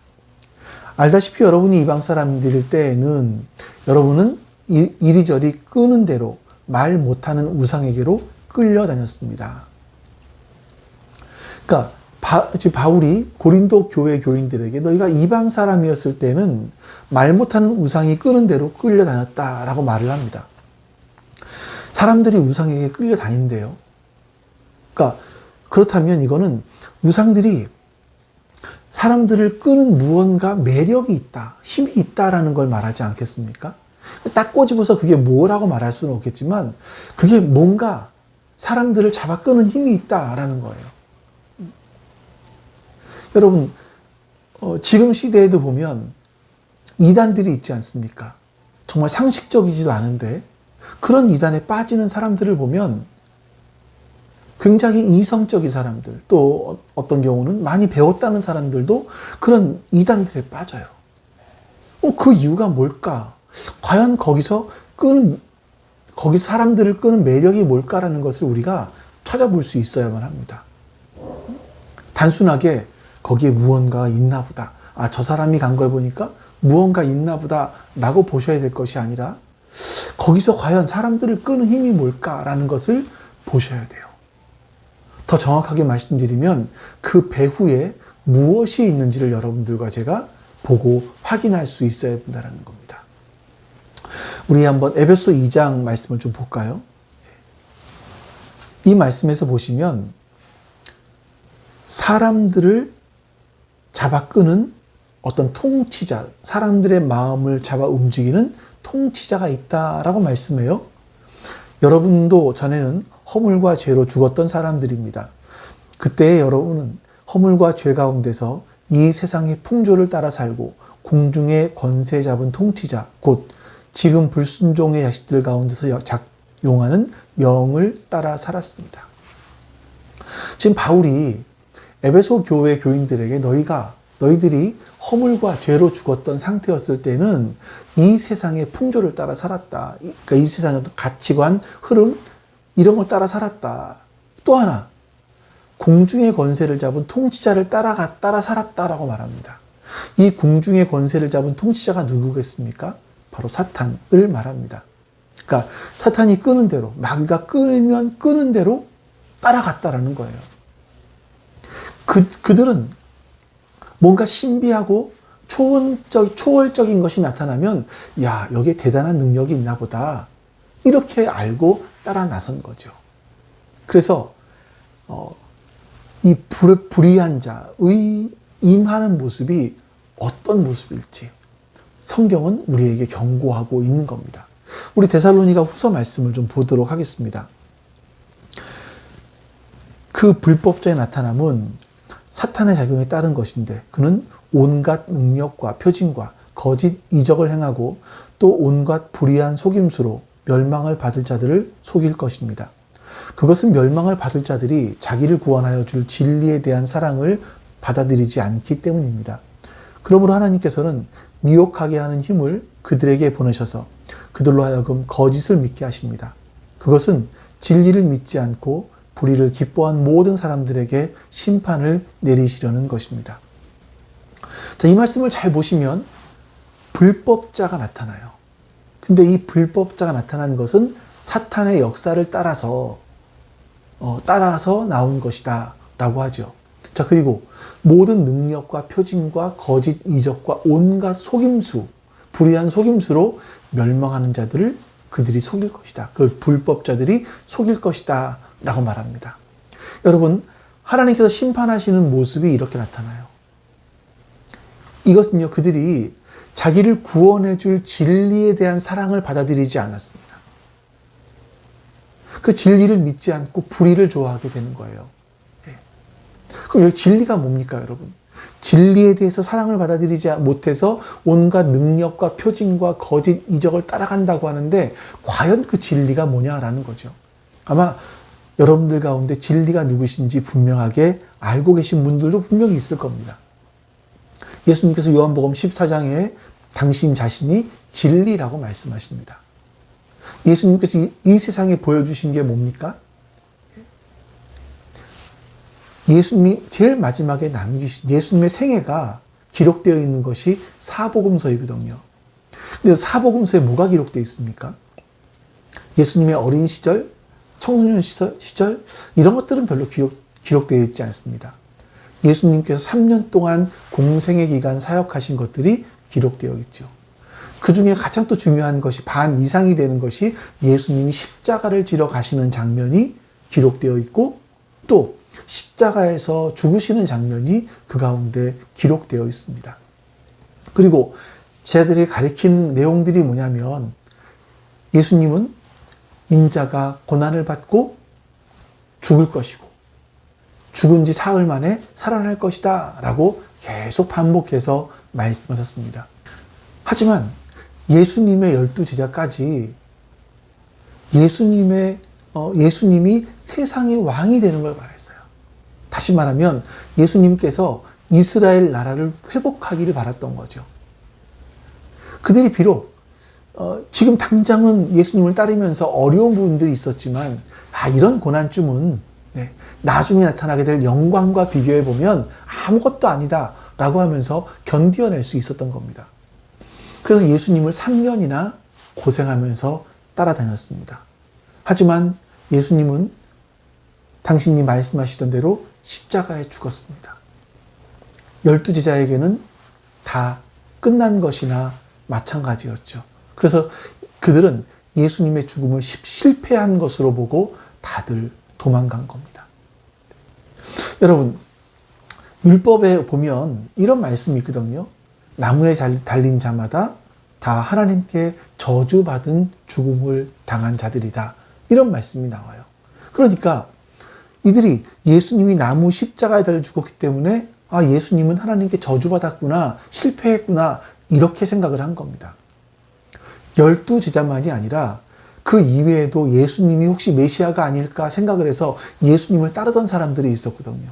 알다시피 여러분이 이방 사람들일 때에는 여러분은 이리저리 끄는 대로 말 못하는 우상에게로 끌려다녔습니다. 그러니까 지금 바울이 고린도 교회 교인들에게 너희가 이방 사람이었을 때는 말 못하는 우상이 끄는 대로 끌려다녔다라고 말을 합니다. 사람들이 우상에게 끌려다닌대요. 그러니까 그렇다면 이거는 우상들이 사람들을 끄는 무언가 매력이 있다, 힘이 있다라는 걸 말하지 않겠습니까? 딱 꼬집어서 그게 뭐라고 말할 수는 없겠지만 그게 뭔가 사람들을 잡아 끄는 힘이 있다라는 거예요. 여러분, 지금 시대에도 보면 이단들이 있지 않습니까? 정말 상식적이지도 않은데 그런 이단에 빠지는 사람들을 보면 굉장히 이성적인 사람들, 또 어떤 경우는 많이 배웠다는 사람들도 그런 이단들에 빠져요. 그 이유가 뭘까? 과연 거기서 사람들을 끄는 매력이 뭘까라는 것을 우리가 찾아볼 수 있어야만 합니다. 단순하게 거기에 무언가가 있나 보다. 저 사람이 간 걸 보니까 무언가 있나 보다 라고 보셔야 될 것이 아니라 거기서 과연 사람들을 끄는 힘이 뭘까라는 것을 보셔야 돼요. 더 정확하게 말씀드리면 그 배후에 무엇이 있는지를 여러분들과 제가 보고 확인할 수 있어야 된다는 겁니다. 우리 한번 에베소 2장 말씀을 좀 볼까요? 이 말씀에서 보시면 사람들을 잡아 끄는 어떤 통치자, 사람들의 마음을 잡아 움직이는 통치자가 있다라고 말씀해요. 여러분도 전에는 허물과 죄로 죽었던 사람들입니다. 그때 여러분은 허물과 죄 가운데서 이 세상의 풍조를 따라 살고 공중의 권세 잡은 통치자, 곧 지금 불순종의 자식들 가운데서 작용하는 영을 따라 살았습니다. 지금 바울이 에베소 교회 교인들에게 너희들이 허물과 죄로 죽었던 상태였을 때는 이 세상의 풍조를 따라 살았다. 그러니까 이 세상의 가치관, 흐름, 이런 걸 따라 살았다. 또 하나, 공중의 권세를 잡은 통치자를 따라 살았다라고 말합니다. 이 공중의 권세를 잡은 통치자가 누구겠습니까? 바로 사탄을 말합니다. 그러니까 사탄이 끄는 대로, 마귀가 끌면 끄는 대로 따라갔다라는 거예요. 그들은 뭔가 신비하고 초월적인 것이 나타나면, 야, 여기에 대단한 능력이 있나 보다, 이렇게 알고 따라 나선 거죠. 그래서 이 불의한 자의 임하는 모습이 어떤 모습일지 성경은 우리에게 경고하고 있는 겁니다. 우리 데살로니가 후서 말씀을 좀 보도록 하겠습니다. 그 불법자의 나타남은 사탄의 작용에 따른 것인데, 그는 온갖 능력과 표징과 거짓 이적을 행하고 또 온갖 불의한 속임수로 멸망을 받을 자들을 속일 것입니다. 그것은 멸망을 받을 자들이 자기를 구원하여 줄 진리에 대한 사랑을 받아들이지 않기 때문입니다. 그러므로 하나님께서는 미혹하게 하는 힘을 그들에게 보내셔서 그들로 하여금 거짓을 믿게 하십니다. 그것은 진리를 믿지 않고 불의를 기뻐한 모든 사람들에게 심판을 내리시려는 것입니다. 자, 이 말씀을 잘 보시면 불법자가 나타나요. 근데 이 불법자가 나타난 것은 사탄의 역사를 따라서 나온 것이다 라고 하죠. 자, 그리고 모든 능력과 표징과 거짓 이적과 온갖 속임수, 불의한 속임수로 멸망하는 자들을 그들이 속일 것이다. 그 불법자들이 속일 것이다 라고 말합니다. 여러분, 하나님께서 심판하시는 모습이 이렇게 나타나요. 이것은요, 그들이 자기를 구원해 줄 진리에 대한 사랑을 받아들이지 않았습니다. 그 진리를 믿지 않고 불의를 좋아하게 되는 거예요. 그럼 여기 진리가 뭡니까, 여러분? 진리에 대해서 사랑을 받아들이지 못해서 온갖 능력과 표징과 거짓 이적을 따라간다고 하는데, 과연 그 진리가 뭐냐라는 거죠. 아마 여러분들 가운데 진리가 누구신지 분명하게 알고 계신 분들도 분명히 있을 겁니다. 예수님께서 요한복음 14장에 당신 자신이 진리라고 말씀하십니다. 예수님께서 이 세상에 보여주신 게 뭡니까? 예수님이 제일 마지막에 남기신 예수님의 생애가 기록되어 있는 것이 사복음서이거든요. 근데 사복음서에 뭐가 기록되어 있습니까? 예수님의 어린 시절, 청소년 시절 이런 것들은 별로 기록되어 있지 않습니다. 예수님께서 3년 동안 공생의 기간 사역하신 것들이 기록되어 있죠. 그 중에 가장 또 중요한 것이, 반 이상이 되는 것이 예수님이 십자가를 지러 가시는 장면이 기록되어 있고, 또 십자가에서 죽으시는 장면이 그 가운데 기록되어 있습니다. 그리고 제자들이 가리키는 내용들이 뭐냐면, 예수님은 인자가 고난을 받고 죽을 것이고 죽은 지 사흘 만에 살아날 것이다 라고 계속 반복해서 말씀하셨습니다. 하지만 예수님의 12제자까지 예수님이 세상의 왕이 되는 걸 말했어요. 다시 말하면 예수님께서 이스라엘 나라를 회복하기를 바랐던 거죠. 그들이 비록 지금 당장은 예수님을 따르면서 어려운 부분들이 있었지만, 이런 고난쯤은 나중에 나타나게 될 영광과 비교해 보면 아무것도 아니다 라고 하면서 견디어낼 수 있었던 겁니다. 그래서 예수님을 3년이나 고생하면서 따라다녔습니다. 하지만 예수님은 당신이 말씀하시던 대로 십자가에 죽었습니다. 12제자에게는 다 끝난 것이나 마찬가지였죠. 그래서 그들은 예수님의 죽음을 실패한 것으로 보고 다들 도망간 겁니다. 여러분, 율법에 보면 이런 말씀이 있거든요. 나무에 달린 자마다 다 하나님께 저주받은 죽음을 당한 자들이다. 이런 말씀이 나와요. 그러니까 이들이 예수님이 나무 십자가에 달려 죽었기 때문에 예수님은 하나님께 저주받았구나, 실패했구나, 이렇게 생각을 한 겁니다. 12제자만이 아니라 그 이외에도 예수님이 혹시 메시아가 아닐까 생각을 해서 예수님을 따르던 사람들이 있었거든요.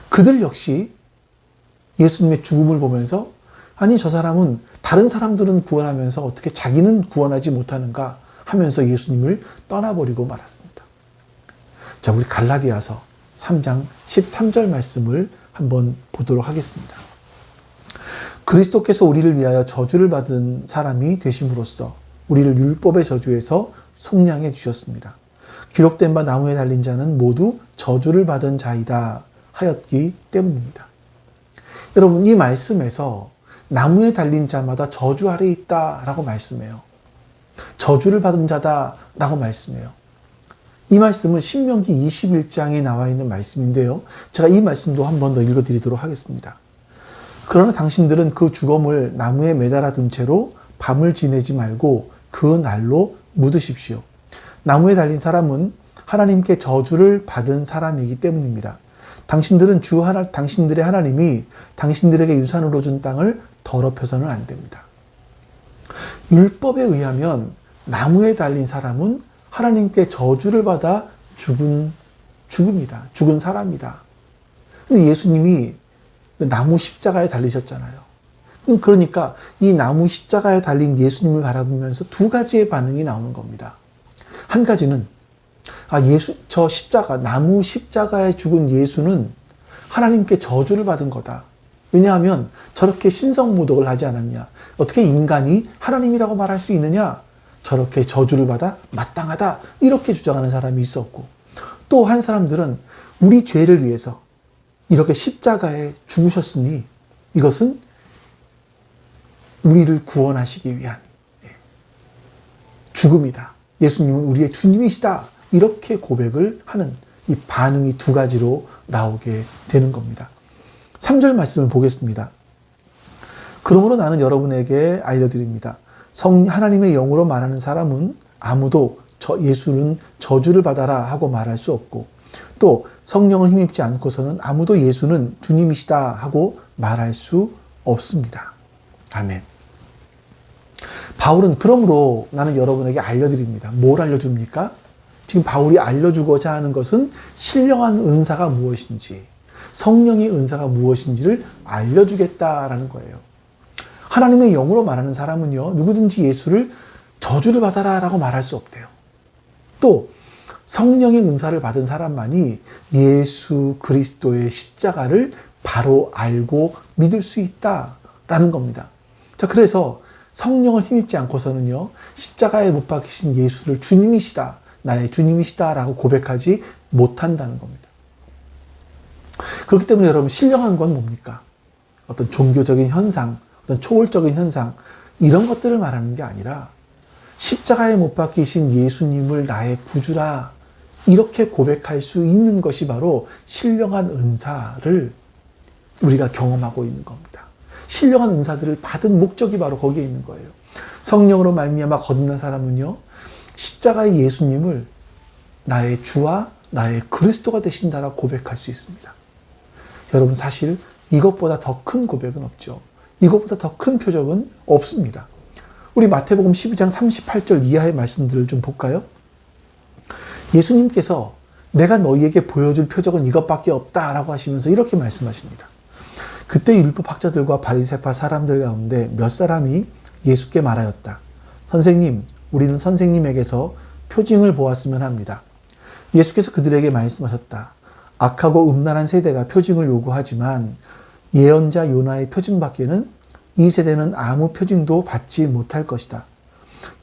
그들 역시 예수님의 죽음을 보면서, 아니, 저 사람은 다른 사람들은 구원하면서 어떻게 자기는 구원하지 못하는가 하면서 예수님을 떠나버리고 말았습니다. 자, 우리 갈라디아서 3장 13절 말씀을 한번 보도록 하겠습니다. 그리스도께서 우리를 위하여 저주를 받은 사람이 되심으로써 우리를 율법의 저주에서 속량해 주셨습니다. 기록된 바 나무에 달린 자는 모두 저주를 받은 자이다 하였기 때문입니다. 여러분, 이 말씀에서 나무에 달린 자마다 저주 아래에 있다라고 말씀해요. 저주를 받은 자다라고 말씀해요. 이 말씀은 신명기 21장에 나와 있는 말씀인데요. 제가 이 말씀도 한 번 더 읽어드리도록 하겠습니다. 그러나 당신들은 그 주검을 나무에 매달아 둔 채로 밤을 지내지 말고 그 날로 묻으십시오. 나무에 달린 사람은 하나님께 저주를 받은 사람이기 때문입니다. 당신들은 당신들의 하나님이 당신들에게 유산으로 준 땅을 더럽혀서는 안 됩니다. 율법에 의하면 나무에 달린 사람은 하나님께 저주를 받아 죽음이다. 죽은 사람이다. 근데 예수님이 나무 십자가에 달리셨잖아요. 그러니까 이 나무 십자가에 달린 예수님을 바라보면서 두 가지의 반응이 나오는 겁니다. 한 가지는 저 십자가, 나무 십자가에 죽은 예수는 하나님께 저주를 받은 거다. 왜냐하면 저렇게 신성모독을 하지 않았냐. 어떻게 인간이 하나님이라고 말할 수 있느냐. 저렇게 저주를 받아 마땅하다. 이렇게 주장하는 사람이 있었고, 또 한 사람들은 우리 죄를 위해서 이렇게 십자가에 죽으셨으니 이것은 우리를 구원하시기 위한 죽음이다. 예수님은 우리의 주님이시다. 이렇게 고백을 하는 이 반응이 두 가지로 나오게 되는 겁니다. 3절 말씀을 보겠습니다. 그러므로 나는 여러분에게 알려드립니다. 하나님의 영으로 말하는 사람은 아무도 예수는 저주를 받아라 하고 말할 수 없고, 또 성령을 힘입지 않고서는 아무도 예수는 주님이시다 하고 말할 수 없습니다. 아멘. 바울은 그러므로 나는 여러분에게 알려드립니다. 뭘 알려줍니까? 지금 바울이 알려주고자 하는 것은 신령한 은사가 무엇인지, 성령의 은사가 무엇인지를 알려주겠다라는 거예요. 하나님의 영으로 말하는 사람은요, 누구든지 예수를 저주를 받아라 라고 말할 수 없대요. 또 성령의 은사를 받은 사람만이 예수 그리스도의 십자가를 바로 알고 믿을 수 있다라는 겁니다. 자, 그래서 성령을 힘입지 않고서는요, 십자가에 못 박히신 예수를 주님이시다, 나의 주님이시다라고 고백하지 못한다는 겁니다. 그렇기 때문에 여러분, 신령한 건 뭡니까? 어떤 종교적인 현상, 어떤 초월적인 현상, 이런 것들을 말하는 게 아니라 십자가에 못 박히신 예수님을 나의 구주라, 이렇게 고백할 수 있는 것이 바로 신령한 은사를 우리가 경험하고 있는 겁니다. 신령한 은사들을 받은 목적이 바로 거기에 있는 거예요. 성령으로 말미암아 거듭난 사람은요, 십자가의 예수님을 나의 주와 나의 그리스도가 되신다라고 고백할 수 있습니다. 여러분, 사실 이것보다 더 큰 고백은 없죠. 이것보다 더 큰 표적은 없습니다. 우리 마태복음 12장 38절 이하의 말씀들을 좀 볼까요? 예수님께서 내가 너희에게 보여줄 표적은 이것밖에 없다라고 하시면서 이렇게 말씀하십니다. 그때 율법학자들과 바리새파 사람들 가운데 몇 사람이 예수께 말하였다. 선생님, 우리는 선생님에게서 표징을 보았으면 합니다. 예수께서 그들에게 말씀하셨다. 악하고 음란한 세대가 표징을 요구하지만 예언자 요나의 표징밖에는 이 세대는 아무 표징도 받지 못할 것이다.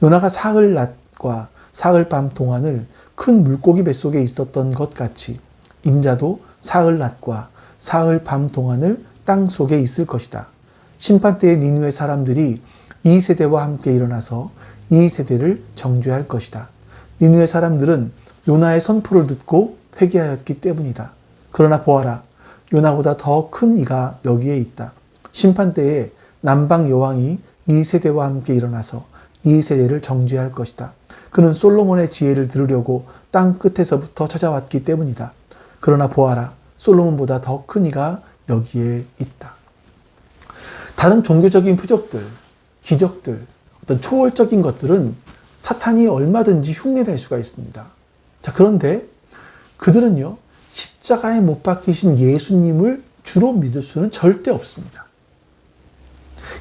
요나가 사흘 낮과 사흘 밤 동안을 큰 물고기 뱃속에 있었던 것 같이 인자도 사흘 낮과 사흘 밤 동안을 땅 속에 있을 것이다. 심판 때에 니느웨 사람들이 이 세대와 함께 일어나서 이 세대를 정죄할 것이다. 니느웨 사람들은 요나의 선포를 듣고 회개하였기 때문이다. 그러나 보아라, 요나보다 더 큰 이가 여기에 있다. 심판 때에 남방 여왕이 이 세대와 함께 일어나서 이 세대를 정죄할 것이다. 그는 솔로몬의 지혜를 들으려고 땅 끝에서부터 찾아왔기 때문이다. 그러나 보아라, 솔로몬보다 더 큰 이가 여기에 있다. 다른 종교적인 표적들, 기적들, 어떤 초월적인 것들은 사탄이 얼마든지 흉내낼 수가 있습니다. 자, 그런데 그들은요, 십자가에 못 박히신 예수님을 주로 믿을 수는 절대 없습니다.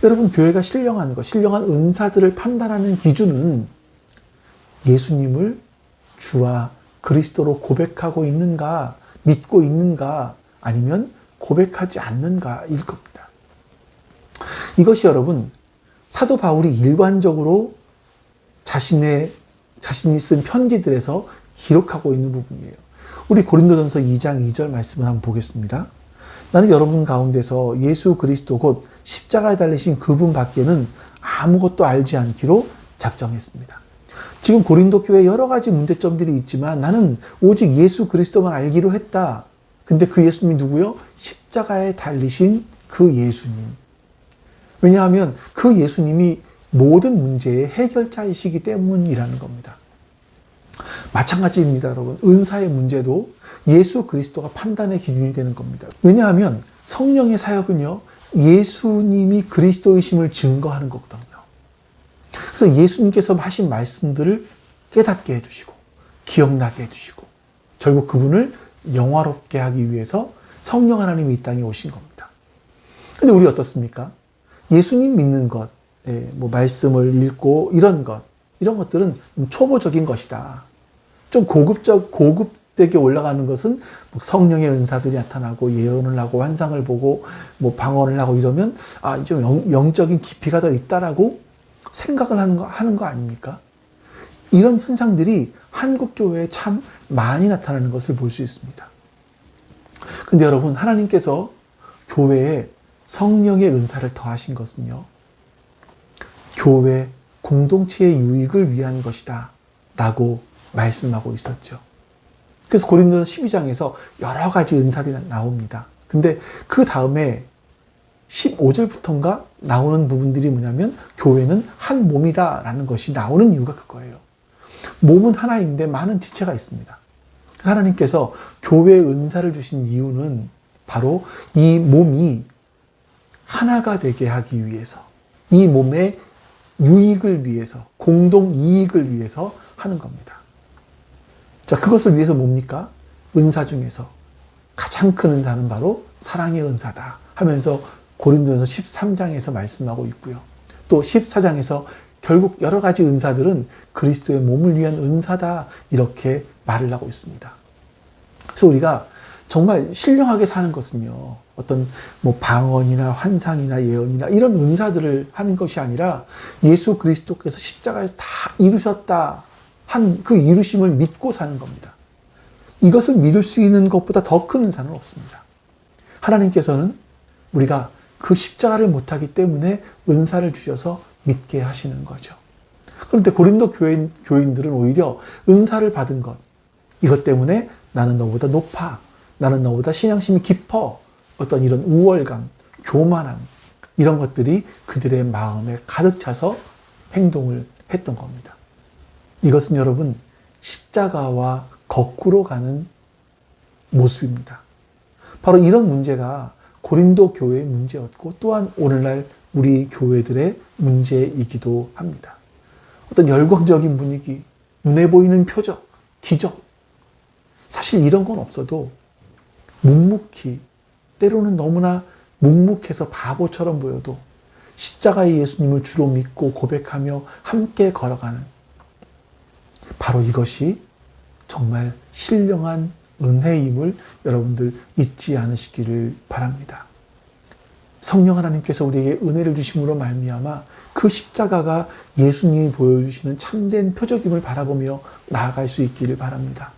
여러분, 교회가 신령한 것, 신령한 은사들을 판단하는 기준은 예수님을 주와 그리스도로 고백하고 있는가, 믿고 있는가 아니면 고백하지 않는가일 겁니다. 이것이 여러분 사도 바울이 일관적으로 자신이 쓴 편지들에서 기록하고 있는 부분이에요. 우리 고린도전서 2장 2절 말씀을 한번 보겠습니다. 나는 여러분 가운데서 예수 그리스도 곧 십자가에 달리신 그분 밖에는 아무것도 알지 않기로 작정했습니다. 지금 고린도 교회에 여러 가지 문제점들이 있지만 나는 오직 예수 그리스도만 알기로 했다. 근데 그 예수님이 누구요? 십자가에 달리신 그 예수님. 왜냐하면 그 예수님이 모든 문제의 해결자이시기 때문이라는 겁니다. 마찬가지입니다, 여러분. 은사의 문제도 예수 그리스도가 판단의 기준이 되는 겁니다. 왜냐하면 성령의 사역은요, 예수님이 그리스도이심을 증거하는 거거든요. 그래서 예수님께서 하신 말씀들을 깨닫게 해주시고, 기억나게 해주시고, 결국 그분을 영화롭게 하기 위해서 성령 하나님이 이 땅에 오신 겁니다. 근데 우리 어떻습니까? 예수님 믿는 것, 뭐 말씀을 읽고 이런 것들은 초보적인 것이다. 좀 고급되게 올라가는 것은 성령의 은사들이 나타나고 예언을 하고 환상을 보고 뭐 방언을 하고 이러면 좀 영적인 깊이가 더 있다라고 생각을 하는 거 아닙니까? 이런 현상들이 한국 교회에 참 많이 나타나는 것을 볼 수 있습니다. 근데 여러분, 하나님께서 교회에 성령의 은사를 더하신 것은요, 교회 공동체의 유익을 위한 것이다 라고 말씀하고 있었죠. 그래서 고린도서 12장에서 여러 가지 은사들이 나옵니다. 근데 그 다음에 15절부터인가 나오는 부분들이 뭐냐면 교회는 한 몸이다 라는 것이 나오는 이유가 그거예요. 몸은 하나인데 많은 지체가 있습니다. 하나님께서 교회에 은사를 주신 이유는 바로 이 몸이 하나가 되게 하기 위해서, 이 몸의 유익을 위해서, 공동 이익을 위해서 하는 겁니다. 자, 그것을 위해서 뭡니까? 은사 중에서 가장 큰 은사는 바로 사랑의 은사다 하면서 고린도전서 13장에서 말씀하고 있고요. 또 14장에서 결국 여러 가지 은사들은 그리스도의 몸을 위한 은사다 이렇게 말을 하고 있습니다. 그래서 우리가 정말 신령하게 사는 것은요, 어떤 뭐 방언이나 환상이나 예언이나 이런 은사들을 하는 것이 아니라 예수 그리스도께서 십자가에서 다 이루셨다 한 그 이루심을 믿고 사는 겁니다. 이것을 믿을 수 있는 것보다 더 큰 은사는 없습니다. 하나님께서는 우리가 그 십자가를 못하기 때문에 은사를 주셔서 믿게 하시는 거죠. 그런데 고린도 교인들은 오히려 은사를 받은 것, 이것 때문에 나는 너보다 높아, 나는 너보다 신앙심이 깊어, 어떤 이런 우월감, 교만함, 이런 것들이 그들의 마음에 가득 차서 행동을 했던 겁니다. 이것은 여러분 십자가와 거꾸로 가는 모습입니다. 바로 이런 문제가 고린도 교회의 문제였고 또한 오늘날 우리 교회들의 문제이기도 합니다. 어떤 열광적인 분위기, 눈에 보이는 표적, 기적, 사실 이런 건 없어도 묵묵히, 때로는 너무나 묵묵해서 바보처럼 보여도 십자가의 예수님을 주로 믿고 고백하며 함께 걸어가는, 바로 이것이 정말 신령한 은혜임을 여러분들 잊지 않으시기를 바랍니다. 성령 하나님께서 우리에게 은혜를 주심으로 말미암아 그 십자가가 예수님이 보여주시는 참된 표적임을 바라보며 나아갈 수 있기를 바랍니다.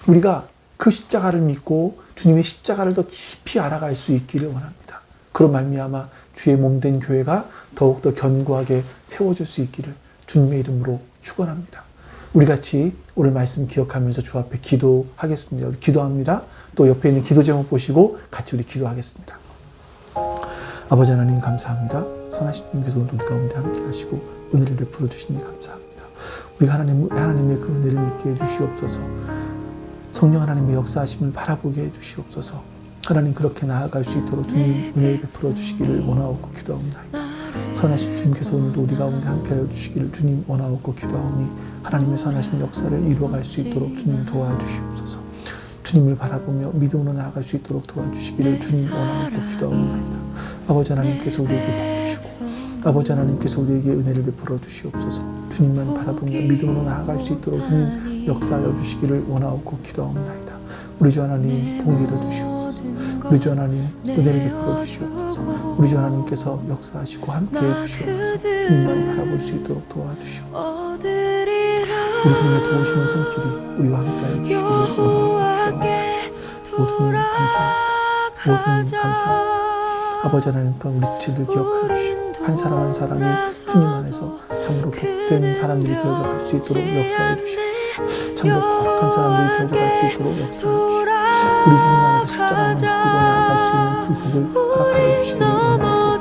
우리가 그 십자가를 믿고 주님의 십자가를 더 깊이 알아갈 수 있기를 원합니다. 그로 말미암아 주의 몸된 교회가 더욱더 견고하게 세워질 수 있기를 주님의 이름으로 축원합니다. 우리 같이 오늘 말씀 기억하면서 주 앞에 기도하겠습니다. 우리 기도합니다. 또 옆에 있는 기도 제목 보시고 같이 우리 기도하겠습니다. 아버지 하나님 감사합니다. 선하신 주님께서 오늘 우리 가운데 함께 하시고 은혜를 베풀어 주시니 감사합니다. 우리가 하나님의 그 은혜를 믿게 해주시옵소서. 성령 하나님의 역사하심을 바라보게 해주시옵소서. 하나님 그렇게 나아갈 수 있도록 주님 은혜 베풀어 주시기를 원하옵고 기도합니다. 선하신 주님께서 오늘도 우리 가운데 함께하여 주시기를 주님 원하옵고 기도하오니 하나님의 선하신 역사를 이루어갈 수 있도록 주님 도와주시옵소서. 주님을 바라보며 믿음으로 나아갈 수 있도록 도와주시기를 주님 원하옵고 기도하옵나이다. 아버지 하나님께서 우리에게 복 주시고 아버지 하나님께서 우리에게 은혜를 베풀어 주시옵소서. 주님만 바라보며 믿음으로 나아갈 수 있도록 주님 역사하여 주시기를 원하옵고 기도하옵나이다. 우리 주 하나님 복 내려 주시옵소서. 우리 주 하나님 은혜를 베풀어 주시옵소서. 우리 주 하나님께서 역사하시고 함께해 주시옵소서. 주님만 바라볼 수 있도록 도와주시옵소서. 우리 주님의 도우시는 손길이 우리와 함께하여 주시기를 원하옵나이다. 오 주님 감사합니다. 오 주님 감사합니다. 아버지 하나님 또한 우리 지들 기억하여 주시고 한 사람 한 사람이 주님 안에서 참으로 복된 사람들이 되어갈 수 있도록 역사해 주시옵소서. 참으로 거룩한 사람들이 되어갈 수 있도록 역사해 주시옵소서. 우리 주님 안에서 십자가만 붙들고 나아갈 수 있는 그 복을 허락하여 주시기를 원하옵나이다.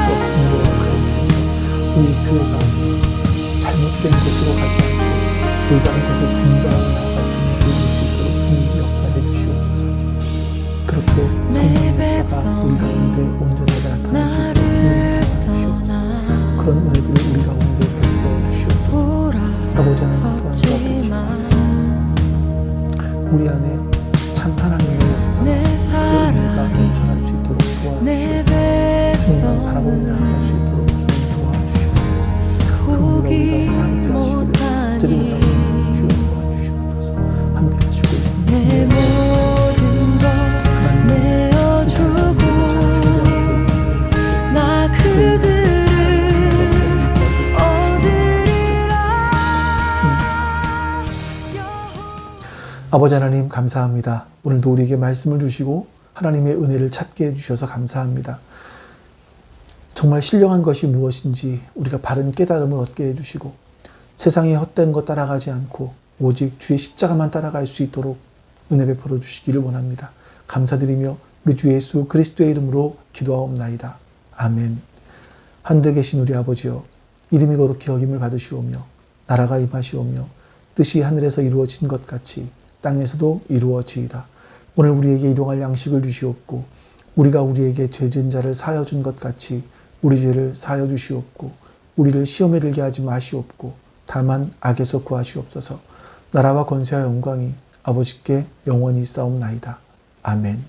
또 하나님 우리 교회 우리 교회가 잘못된 곳으로 가지 않고 올바른 것을 분별하고 나아갈 수 있는 교회일 수 있도록 주님 역사해 주시옵소서. 그렇게 성령의 역사가 우리 가운데 온전하게 나타날 수 있도록 주님 도와주시옵소서. 그런 은혜들을 우리 가운데 베풀어 주시옵소서. 아버지 하나님 또한 그렇지만 우리 안에 참 하나님의 역사가 그 은혜가 넘쳐날 수 있도록 도와주시옵소서. 주님을 바라보며 나아갈 수 있도록 우리가 함께 하시기를 드리오라고 주여 도와주시옵소서. 함께 하시고 내 모든 것 내어주고 나 그들을 얻으리라. 아버지 하나님 감사합니다. 오늘도 우리에게 말씀을 주시고 하나님의 은혜를 찾게 해주셔서 감사합니다. 정말 신령한 것이 무엇인지 우리가 바른 깨달음을 얻게 해주시고 세상의 헛된 것 따라가지 않고 오직 주의 십자가만 따라갈 수 있도록 은혜 베풀어 주시기를 원합니다. 감사드리며 우리 주 예수 그리스도의 이름으로 기도하옵나이다. 아멘. 하늘에 계신 우리 아버지여, 이름이 거룩히 여김을 받으시오며 나라가 임하시오며 뜻이 하늘에서 이루어진 것 같이 땅에서도 이루어지이다. 오늘 우리에게 일용할 양식을 주시옵고 우리가 우리에게 죄진 자를 사하여 준 것 같이 우리 죄를 사하여 주시옵고 우리를 시험에 들게 하지 마시옵고 다만 악에서 구하시옵소서. 나라와 권세와 영광이 아버지께 영원히 있사옵나이다. 아멘.